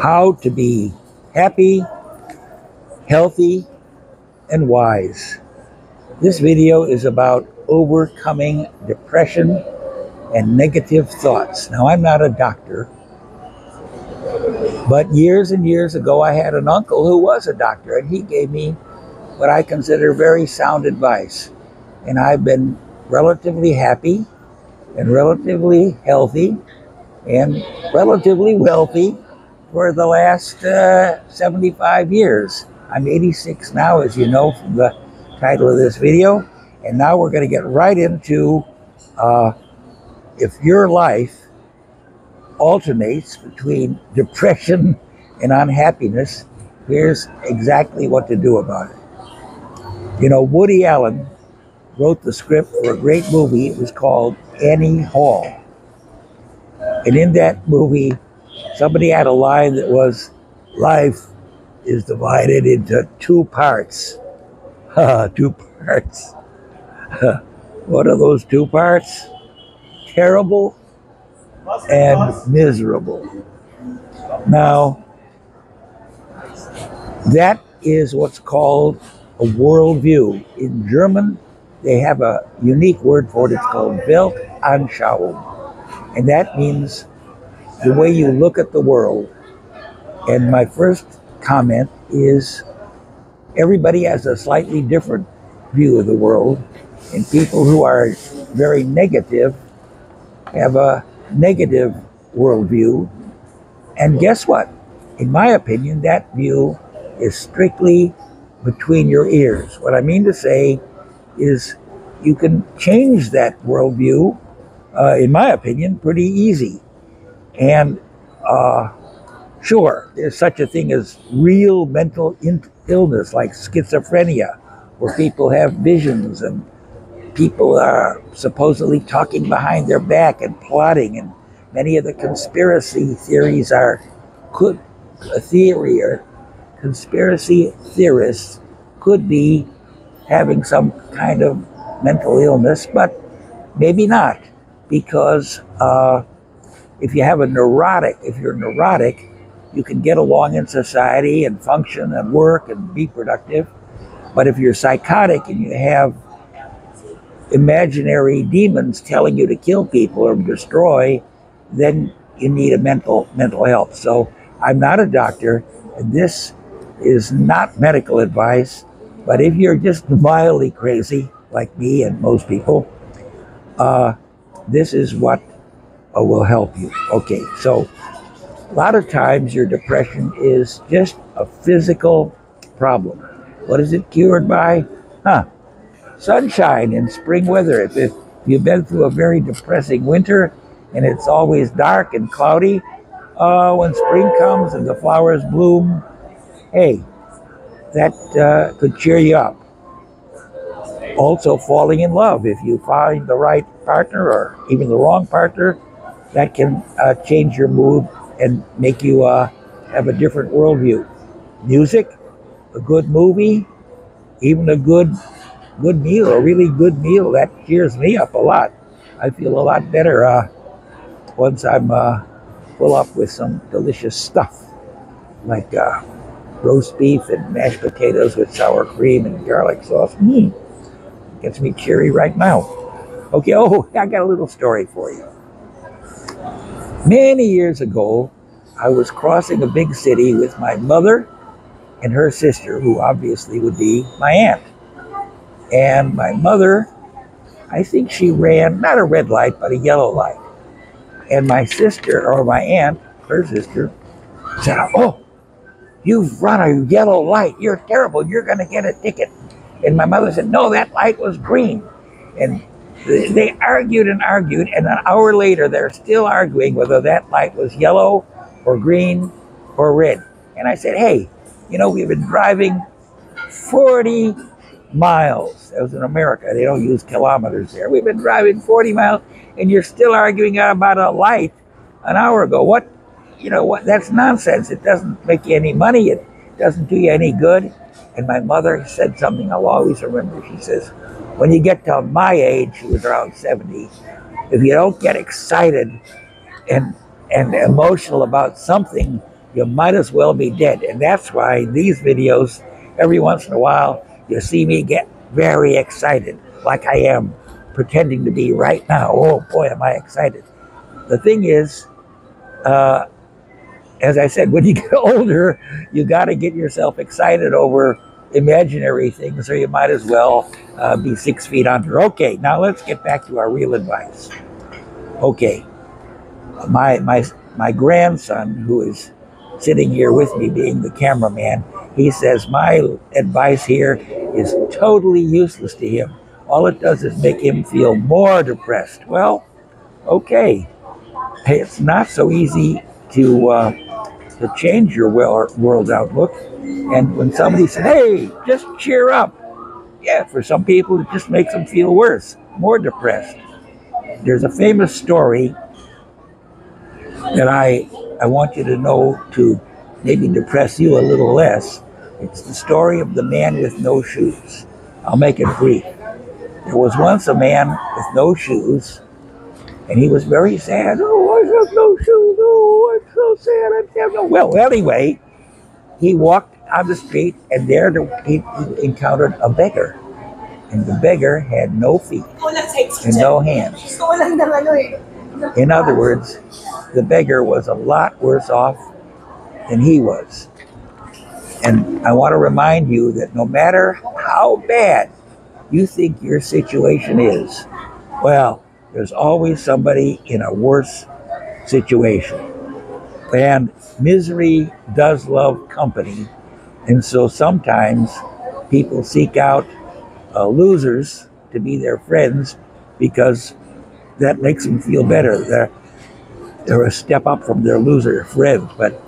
How to be happy, healthy, and wise. This video is about overcoming depression and negative thoughts. Now, I'm not a doctor, but years and years ago, I had an uncle who was a doctor, and he gave me what I consider very sound advice. And I've been relatively happy and relatively healthy and relatively wealthy for the last 75 years. I'm 86 now, as you know from the title of this video. And now we're going to get right into if your life alternates between depression and unhappiness, here's exactly what to do about it. You know, Woody Allen wrote the script for a great movie. It was called Annie Hall. And in that movie, somebody had a line that was, life is divided into two parts. Two parts. What are those two parts? Terrible and miserable. Now, that is what's called a worldview. In German, they have a unique word for it. It's called Weltanschauung. And that means the way you look at the world. And my first comment is everybody has a slightly different view of the world. And people who are very negative have a negative worldview. And guess what? In my opinion, that view is strictly between your ears. What I mean to say is you can change that worldview, in my opinion, pretty easy. And sure, there's such a thing as real mental illness like schizophrenia, where people have visions and people are supposedly talking behind their back and plotting, and many of the conspiracy theories are conspiracy theorists could be having some kind of mental illness, but maybe not, because if you're neurotic, you can get along in society and function and work and be productive. But if you're psychotic and you have imaginary demons telling you to kill people or destroy, then you need a mental health. So I'm not a doctor, and this is not medical advice, but if you're just mildly crazy, like me and most people, this is what will help you. Okay, so a lot of times your depression is just a physical problem. What is it cured by? Sunshine and spring weather. If you've been through a very depressing winter and it's always dark and cloudy, when spring comes and the flowers bloom, hey, that could cheer you up. Also, falling in love. If you find the right partner or even the wrong partner, that can change your mood and make you have a different worldview. Music, a good movie, even a good meal, a really good meal, that cheers me up a lot. I feel a lot better once I'm full up with some delicious stuff, like roast beef and mashed potatoes with sour cream and garlic sauce. Gets me cheery right now. Okay, I got a little story for you. Many years ago, I was crossing a big city with my mother and her sister, who obviously would be my aunt. And my mother, I think she ran, not a red light, but a yellow light. And my sister, or my aunt, her sister, said, "Oh, you've run a yellow light. You're terrible. You're going to get a ticket." And my mother said, "No, that light was green." And they argued and argued, and an hour later, they're still arguing whether that light was yellow or green or red. And I said, "Hey, we've been driving 40 miles. That was in America. They don't use kilometers there. We've been driving 40 miles, and you're still arguing about a light an hour ago. What? That's nonsense. It doesn't make you any money. It doesn't do you any good." And my mother said something I'll always remember. She says, when you get to my age, she was around 70, if you don't get excited and emotional about something, you might as well be dead. And that's why these videos, every once in a while, you see me get very excited, like I am pretending to be right now. Oh boy, am I excited. The thing is, as I said, when you get older, you got to get yourself excited over imaginary things, or you might as well be 6 feet under. Okay, now let's get back to our real advice. Okay, my grandson, who is sitting here with me being the cameraman, he says my advice here is totally useless to him. All it does is make him feel more depressed. Well, okay, it's not so easy to change your world outlook. And when somebody said, hey, just cheer up, yeah, for some people it just makes them feel worse, more depressed. There's a famous story that I want you to know to maybe depress you a little less. It's the story of the man with no shoes. I'll make it brief. There was once a man with no shoes, and he was very sad. Oh, I have no shoes. Oh, I'm so sad. I have no. Well, anyway, he walked on the street, and there he encountered a beggar. And the beggar had no feet and no hands. In other words, the beggar was a lot worse off than he was. And I want to remind you that no matter how bad you think your situation is, well, there's always somebody in a worse situation. And misery does love company. And so sometimes people seek out losers to be their friends because that makes them feel better. They're a step up from their loser friends, but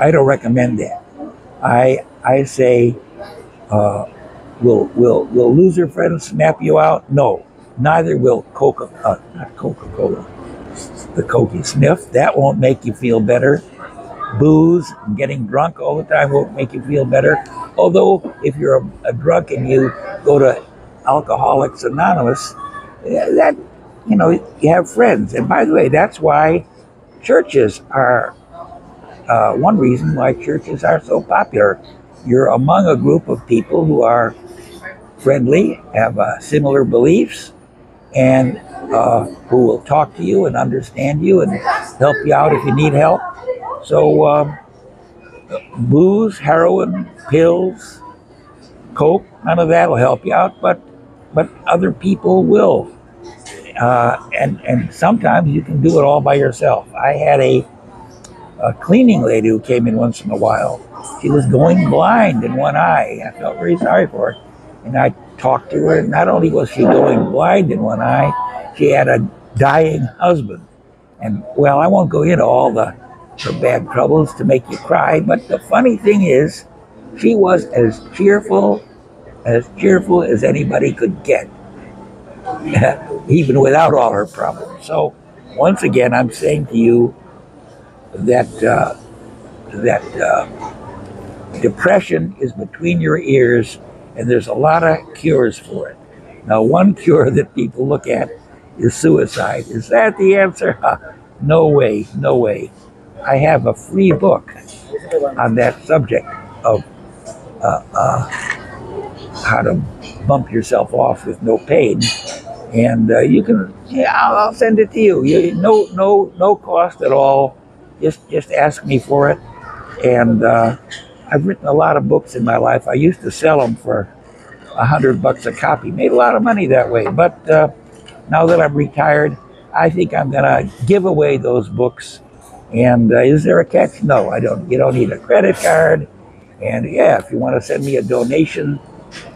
I don't recommend that. I say, will loser friends snap you out? No, neither will not Coca-Cola, the Coke you sniff. That won't make you feel better. Booze and getting drunk all the time won't make you feel better. Although if you're a drunk and you go to Alcoholics Anonymous, that, you have friends. And by the way, that's why churches are, one reason why churches are so popular. You're among a group of people who are friendly, have similar beliefs, and who will talk to you and understand you and help you out if you need help. So booze, heroin, pills, Coke, none of that will help you out, but other people will. And sometimes you can do it all by yourself. I had a cleaning lady who came in once in a while. She was going blind in one eye. I felt very sorry for her. And I talked to her. Not only was she going blind in one eye, she had a dying husband. And, well, I won't go into all her bad troubles to make you cry, but the funny thing is, she was as cheerful as anybody could get, even without all her problems. So, once again, I'm saying to you that depression is between your ears, and there's a lot of cures for it. Now, one cure that people look at is suicide. Is that the answer? No way, no way. I have a free book on that subject of how to bump yourself off with no pain. And you can, I'll send it to you. No cost at all. Just ask me for it. And I've written a lot of books in my life. I used to sell them for $100 a copy. Made a lot of money that way. But now that I'm retired, I think I'm gonna give away those books. And is there a catch? No, I don't. You don't need a credit card. And yeah, if you want to send me a donation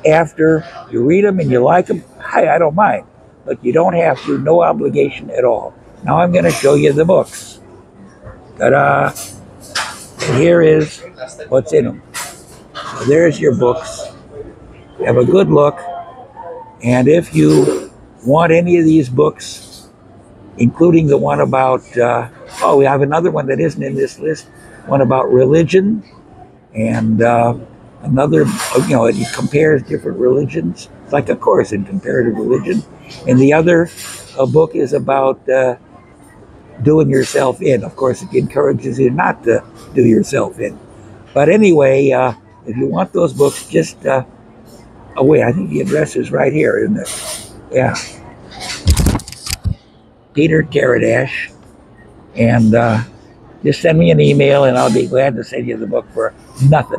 after you read them and you like them, I don't mind. But you don't have to. No obligation at all. Now I'm going to show you the books. Ta-da! And here is what's in them. So there's your books. Have a good look. And if you want any of these books, including the one about, we have another one that isn't in this list, one about religion, and another, it compares different religions. It's like a course in comparative religion. And the other book is about doing yourself in. Of course, it encourages you not to do yourself in. But anyway, if you want those books, just, oh wait, I think the address is right here, isn't it? Yeah, Peter Karadash. And just send me an email and I'll be glad to send you the book for nothing.